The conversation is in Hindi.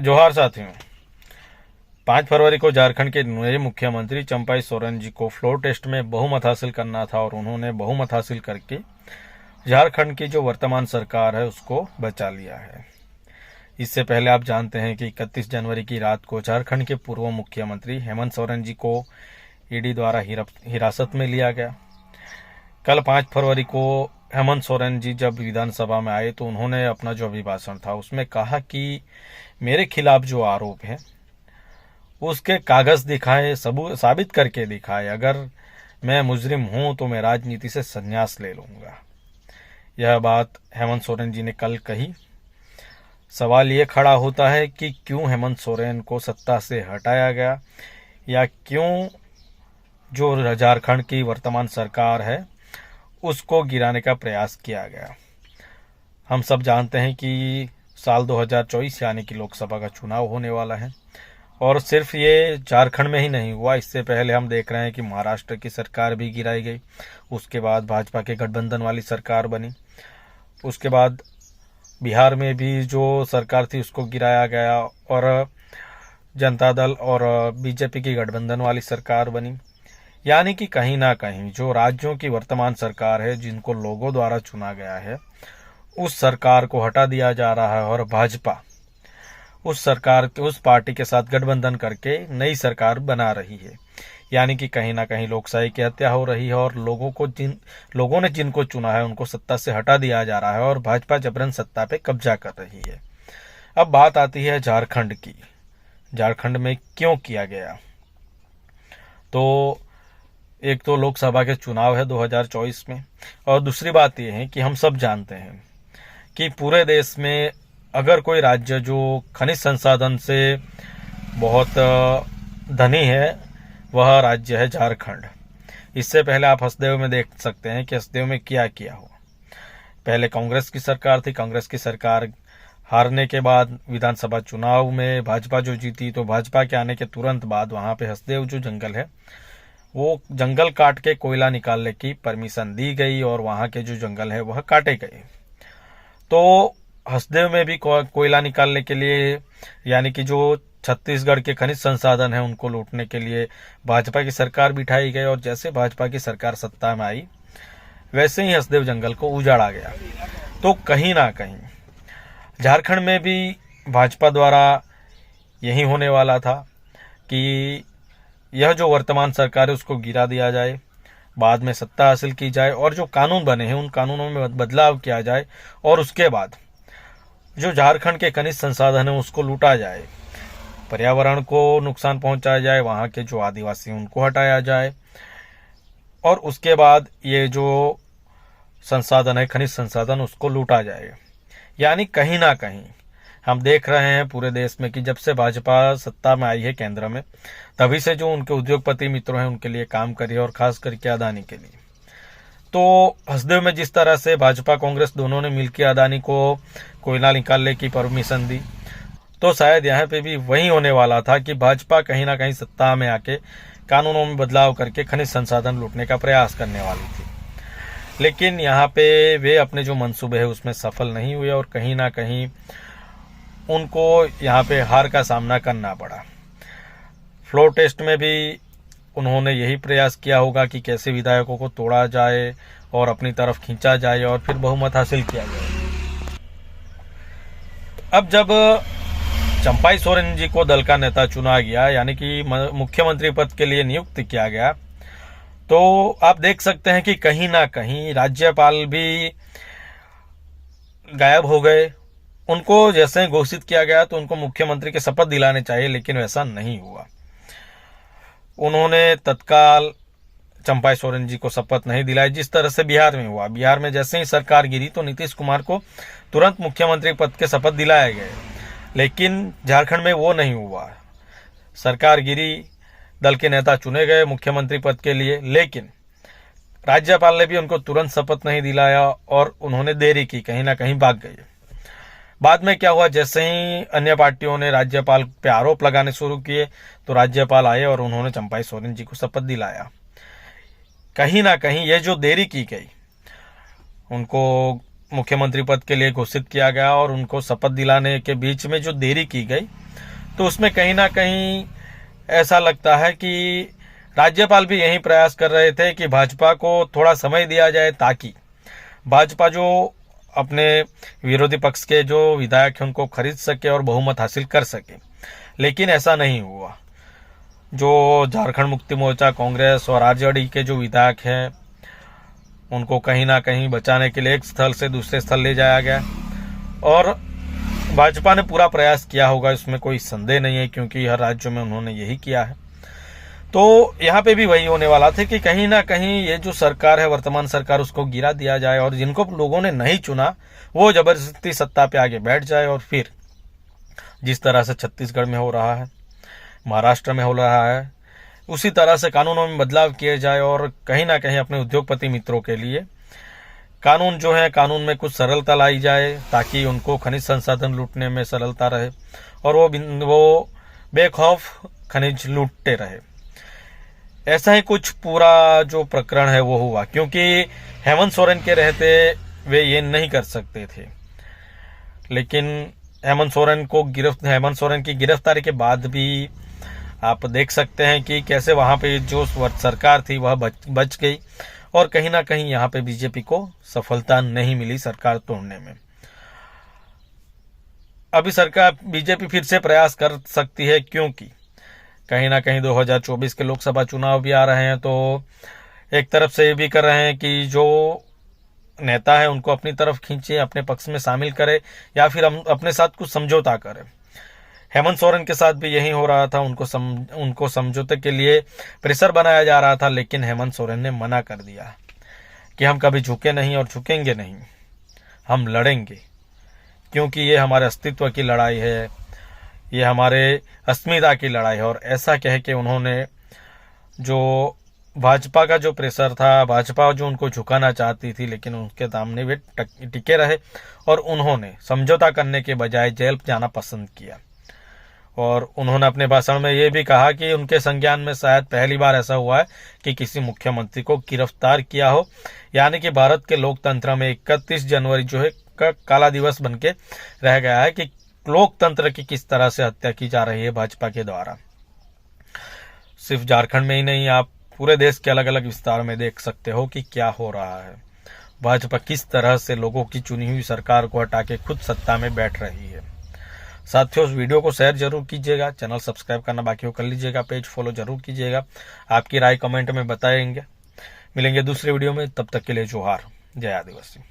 जोहार साथियों। 5 फरवरी को झारखंड के नए मुख्यमंत्री चंपाई सोरेन जी को फ्लोर टेस्ट में बहुमत हासिल करना था और उन्होंने बहुमत हासिल करके झारखंड की जो वर्तमान सरकार है उसको बचा लिया है। इससे पहले आप जानते हैं कि 31 जनवरी की रात को झारखंड के पूर्व मुख्यमंत्री हेमंत सोरेन जी को ईडी द्वारा हिरासत में लिया गया। कल 5 फरवरी को हेमंत सोरेन जी जब विधानसभा में आए तो उन्होंने अपना जो अभिभाषण था उसमें कहा कि मेरे खिलाफ जो आरोप है उसके कागज दिखाए, सबूत साबित करके दिखाए। अगर मैं मुजरिम हूं तो मैं राजनीति से संन्यास ले लूंगा। यह बात हेमंत सोरेन जी ने कल कही। सवाल ये खड़ा होता है कि क्यों हेमंत सोरेन को सत्ता से हटाया गया या क्यों जो झारखंड की वर्तमान सरकार है उसको गिराने का प्रयास किया गया। हम सब जानते हैं कि साल 2024 यानी कि लोकसभा का चुनाव होने वाला है और सिर्फ ये झारखंड में ही नहीं हुआ। इससे पहले हम देख रहे हैं कि महाराष्ट्र की सरकार भी गिराई गई, उसके बाद भाजपा के गठबंधन वाली सरकार बनी, उसके बाद बिहार में भी जो सरकार थी उसको गिराया गया और जनता दल और बीजेपी की गठबंधन वाली सरकार बनी। यानी कि कहीं ना कहीं जो राज्यों की वर्तमान सरकार है जिनको लोगों द्वारा चुना गया है उस सरकार को हटा दिया जा रहा है और भाजपा उस पार्टी के साथ गठबंधन करके नई सरकार बना रही है। यानी कि कहीं ना कहीं लोकशाही की हत्या हो रही है और लोगों ने जिनको चुना है उनको सत्ता से हटा दिया जा रहा है और भाजपा जबरन सत्ता पे कब्जा कर रही है। अब बात आती है झारखंड की। झारखंड में क्यों किया गया? तो एक तो लोकसभा के चुनाव है 2024 में और दूसरी बात यह है कि हम सब जानते हैं कि पूरे देश में अगर कोई राज्य जो खनिज संसाधन से बहुत धनी है वह राज्य है झारखंड। इससे पहले आप हसदेव में देख सकते हैं कि हसदेव में क्या किया हुआ। पहले कांग्रेस की सरकार थी, कांग्रेस की सरकार हारने के बाद विधानसभा चुनाव में भाजपा जो जीती तो भाजपा के आने के तुरंत बाद वहां पे हसदेव जो जंगल है वो जंगल काट के कोयला निकालने की परमिशन दी गई और वहां के जो जंगल है वह काटे गए। तो हसदेव में भी कोयला निकालने के लिए यानी कि जो छत्तीसगढ़ के खनिज संसाधन है उनको लूटने के लिए भाजपा की सरकार बिठाई गई और जैसे भाजपा की सरकार सत्ता में आई वैसे ही हसदेव जंगल को उजाड़ा गया। तो कहीं ना कहीं झारखंड में भी भाजपा द्वारा यही होने वाला था कि यह जो वर्तमान सरकार है उसको गिरा दिया जाए, बाद में सत्ता हासिल की जाए और जो कानून बने हैं उन कानूनों में बदलाव किया जाए और उसके बाद जो झारखंड के खनिज संसाधन है उसको लूटा जाए, पर्यावरण को नुकसान पहुंचाया जाए, वहां के जो आदिवासी हैं उनको हटाया जाए और उसके बाद ये जो संसाधन है खनिज संसाधन उसको लूटा जाए। यानी कहीं ना कहीं हम देख रहे हैं पूरे देश में कि जब से भाजपा सत्ता में आई है केंद्र में तभी से जो उनके उद्योगपति मित्रों हैं उनके लिए काम करिए और खास करके अदानी के लिए। तो हसदेव में जिस तरह से भाजपा कांग्रेस दोनों ने मिलकर अदानी को कोयला निकालने की परमिशन दी तो शायद यहाँ पे भी वही होने वाला था कि भाजपा कहीं ना कहीं सत्ता में आके कानूनों में बदलाव करके खनिज संसाधन लूटने का प्रयास करने वाली थी। लेकिन यहाँ पे वे अपने जो मंसूबे है उसमें सफल नहीं हुए और कहीं ना कहीं उनको यहाँ पे हार का सामना करना पड़ा। फ्लोर टेस्ट में भी उन्होंने यही प्रयास किया होगा कि कैसे विधायकों को तोड़ा जाए और अपनी तरफ खींचा जाए और फिर बहुमत हासिल किया जाए। अब जब चंपाई सोरेन जी को दल का नेता चुना गया यानी कि मुख्यमंत्री पद के लिए नियुक्त किया गया तो आप देख सकते हैं कि कहीं ना कहीं राज्यपाल भी गायब हो गए। उनको जैसे घोषित किया गया तो उनको मुख्यमंत्री के शपथ दिलाने चाहिए लेकिन वैसा नहीं हुआ। उन्होंने तत्काल चंपाई सोरेन जी को शपथ नहीं दिलाई जिस तरह से बिहार में हुआ। बिहार में जैसे ही सरकार गिरी तो नीतीश कुमार को तुरंत मुख्यमंत्री पद के शपथ दिलाए गए, लेकिन झारखंड में वो नहीं हुआ। सरकार गिरी, दल के नेता चुने गए मुख्यमंत्री पद के लिए, लेकिन राज्यपाल ने भी उनको तुरंत शपथ नहीं दिलाया और उन्होंने देरी की, कहीं ना कहीं भाग गए। बाद में क्या हुआ, जैसे ही अन्य पार्टियों ने राज्यपाल पे आरोप लगाने शुरू किए तो राज्यपाल आए और उन्होंने चंपाई सोरेन जी को शपथ दिलाया। कहीं ना कहीं ये जो देरी की गई, उनको मुख्यमंत्री पद के लिए घोषित किया गया और उनको शपथ दिलाने के बीच में जो देरी की गई तो उसमें कहीं ना कहीं ऐसा लगता है कि राज्यपाल भी यही प्रयास कर रहे थे कि भाजपा को थोड़ा समय दिया जाए, ताकि भाजपा जो अपने विरोधी पक्ष के जो विधायक हैं उनको खरीद सके और बहुमत हासिल कर सके। लेकिन ऐसा नहीं हुआ। जो झारखंड मुक्ति मोर्चा, कांग्रेस और आरजेडी के जो विधायक हैं उनको कहीं ना कहीं बचाने के लिए एक स्थल से दूसरे स्थल ले जाया गया, और भाजपा ने पूरा प्रयास किया होगा, इसमें कोई संदेह नहीं है, क्योंकि हर राज्य में उन्होंने यही किया है। तो यहाँ पे भी वही होने वाला था कि कहीं ना कहीं ये जो सरकार है, वर्तमान सरकार, उसको गिरा दिया जाए और जिनको लोगों ने नहीं चुना वो जबरदस्ती सत्ता पे आगे बैठ जाए, और फिर जिस तरह से छत्तीसगढ़ में हो रहा है, महाराष्ट्र में हो रहा है, उसी तरह से कानूनों में बदलाव किए जाए और कहीं ना कहीं अपने उद्योगपति मित्रों के लिए कानून जो है, कानून में कुछ सरलता लाई जाए, ताकि उनको खनिज संसाधन लूटने में सरलता रहे और वो बेखौफ खनिज लूटते रहे। ऐसा ही कुछ पूरा जो प्रकरण है वो हुआ, क्योंकि हेमंत सोरेन के रहते वे ये नहीं कर सकते थे। लेकिन हेमंत सोरेन की गिरफ्तारी के बाद भी आप देख सकते हैं कि कैसे वहां पे जो सरकार थी वह बच गई, और कहीं ना कहीं यहाँ पे बीजेपी को सफलता नहीं मिली सरकार तोड़ने में। अभी सरकार बीजेपी फिर से प्रयास कर सकती है, क्योंकि कहीं ना कहीं 2024 के लोकसभा चुनाव भी आ रहे हैं। तो एक तरफ से ये भी कर रहे हैं कि जो नेता है उनको अपनी तरफ खींचे, अपने पक्ष में शामिल करे, या फिर हम अपने साथ कुछ समझौता करें। हेमंत सोरेन के साथ भी यही हो रहा था, उनको समझौते के लिए प्रेशर बनाया जा रहा था, लेकिन हेमंत सोरेन ने मना कर दिया कि हम कभी झुके नहीं और झुकेंगे नहीं, हम लड़ेंगे, क्योंकि ये हमारे अस्तित्व की लड़ाई है, ये हमारे अस्मिता की लड़ाई है। और ऐसा कह के उन्होंने जो भाजपा का जो प्रेशर था, भाजपा जो उनको झुकाना चाहती थी, लेकिन उनके सामने वे टिके रहे और उन्होंने समझौता करने के बजाय जेल जाना पसंद किया। और उन्होंने अपने भाषण में ये भी कहा कि उनके संज्ञान में शायद पहली बार ऐसा हुआ है कि किसी मुख्यमंत्री को गिरफ्तार किया हो, यानी कि भारत के लोकतंत्र में 31 जनवरी जो है काला दिवस बन के रह गया है कि लोकतंत्र की किस तरह से हत्या की जा रही है भाजपा के द्वारा। सिर्फ झारखंड में ही नहीं, आप पूरे देश के अलग अलग विस्तार में देख सकते हो कि क्या हो रहा है। भाजपा किस तरह से लोगों की चुनी हुई सरकार को हटा के खुद सत्ता में बैठ रही है। साथियों, उस वीडियो को शेयर जरूर कीजिएगा, चैनल सब्सक्राइब करना बाकी हो कर लीजिएगा, पेज फॉलो जरूर कीजिएगा। आपकी राय कमेंट में बताएंगे। मिलेंगे दूसरे वीडियो में, तब तक के लिए जोहार, जय आदिवासी।